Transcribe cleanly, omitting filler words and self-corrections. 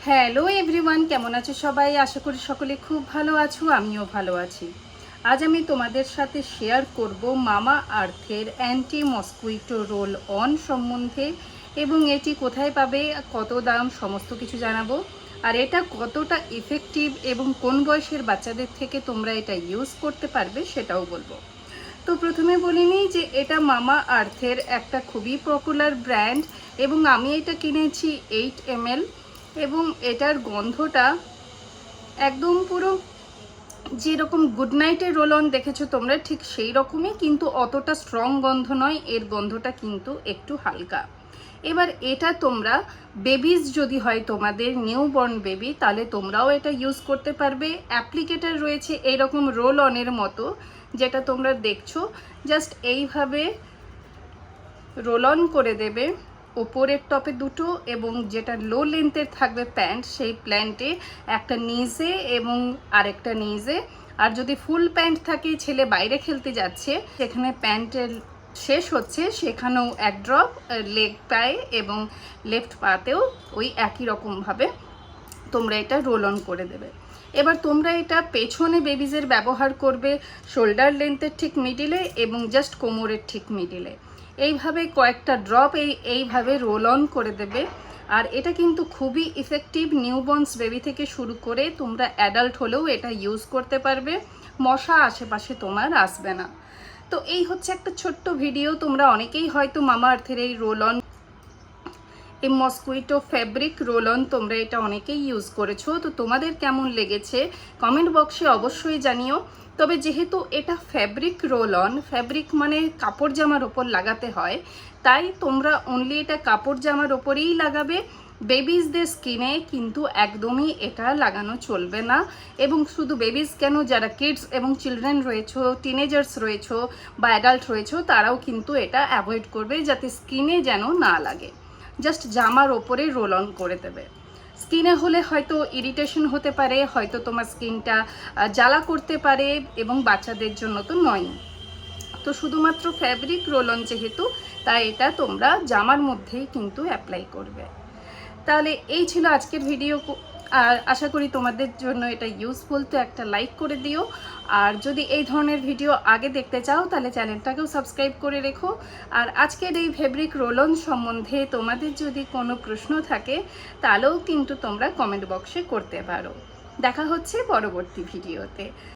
Hello everyone, কেমন আছো সবাই? আশা করি সকলে খুব ভালো আছো, আমিও ভালো আছি। আজ আমি তোমাদের সাথে শেয়ার করব মামা আর্থের অ্যান্টি মসকুইটো রোল অন সম্বন্ধে, এবং এটি কোথায় পাবে, কত দাম, সমস্ত কিছু জানাবো। আর এটা কতটা ইফেক্টিভ এবং কোন বয়সের বাচ্চাদের থেকে তোমরা এটা ইউজ করতে পারবে সেটাও বলবো। তো প্রথমে বলে নিই যে এটা মামা আর্থের একটা খুবই পপুলার ব্র্যান্ড, এবং আমি এটা কিনেছি 8 ml, এবং এটার গন্ধটা একদম পুরো যেরকম গুড নাইটের রোল অন দেখেছো তোমরা, ঠিক সেই রকমই, কিন্তু অতটা স্ট্রং গন্ধ নয়, এর গন্ধটা কিন্তু একটু হালকা। এবার এটা তোমরা বেবিজ যদি হয় তোমাদের নিউবর্ন বেবি, তাহলে তোমরাও এটা ইউজ করতে পারবে। অ্যাপ্লিকেটার রয়েছে এইরকম রোল অনের মতো, যেটা তোমরা দেখছো, জাস্ট এইভাবে রোল অন করে দেবে ওপরের টপে দুটো, এবং যেটা লো লেন্থের থাকবে প্যান্ট, সেই প্যান্টে একটা নিজে এবং আরেকটা নিজে। আর যদি ফুল প্যান্ট থাকে, ছেলে বাইরে খেলতে যাচ্ছে, সেখানে প্যান্টের শেষ হচ্ছে, সেখানেও এক ড্রপ লেগ পায়ে এবং লেফট পাতেও ওই একই রকমভাবে তোমরা এটা রোল অন করে দেবে। এবার তোমরা এটা পেছনে বেবিজের ব্যবহার করবে, শোল্ডার লেন্থের ঠিক মিডিলে এবং জাস্ট কোমরের ঠিক মিডিলে। এইভাবে কয়েকটা ড্রপ এইভাবে রোল অন করে দেবে। আর এটা কিন্তু খুবই ইফেক্টিভ, নিউবর্নস বেবি থেকে শুরু করে তোমরা অ্যাডাল্ট হলেও এটা ইউজ করতে পারবে, মশা আশেপাশে তোমার আসবে না। তো এই হচ্ছে একটা ছোট্ট ভিডিও। তোমরা অনেকেই হয়তো মামা আর্থের এই রোল অন, এই মসকুইটো ফ্যাব্রিক রোল অন, তোমরা এটা অনেকেই ইউজ করেছো। তো তোমাদের কেমন লেগেছে কমেন্ট বক্সে অবশ্যই জানিও। তবে যেহেতু এটা ফ্যাব্রিক রোল অন, ফ্যাব্রিক মানে কাপড় জামার ওপর লাগাতে হয়, তাই তোমরা অনলি এটা কাপড় জামার ওপরেই লাগাবে। বেবিজদের স্কিনে কিন্তু একদমই এটা লাগানো চলবে না। এবং শুধু বেবিজ কেন, যারা কিডস এবং চিলড্রেন রয়েছো, টিনেজার্স রয়েছো বা অ্যাডাল্ট রয়েছো, তারাও কিন্তু এটা অ্যাভয়েড করবে, যাতে স্কিনে যেন না লাগে। জাস্ট জামার ওপরে রোল অন করে দেবে। স্কিনে হলে হয়তো ইরিটেশন হতে পারে, হয়তো তোমার স্কিনটা জ্বালা করতে পারে, এবং বাচ্চাদের জন্য তো নয়। তো শুধুমাত্র ফ্যাব্রিক রোল অন যেহেতু, তাই এটা তোমরা জামার মধ্যেই কিন্তু অ্যাপ্লাই করবে। তাহলে এই ছিল আজকের ভিডিও, আর আশা করি তোমাদের জন্য এটা ইউজফুল। তো একটা লাইক করে দিও, আর যদি এই ধরনের ভিডিও আগে দেখতে চাও তাহলে চ্যানেলটাকেও সাবস্ক্রাইব করে রেখো। আর আজকের এই ফেব্রিক রোল অন সম্বন্ধে তোমাদের যদি কোনো প্রশ্ন থাকে, তাহলেও কিন্তু তোমরা কমেন্ট বক্সে করতে পারো। দেখা হচ্ছে পরবর্তী ভিডিওতে।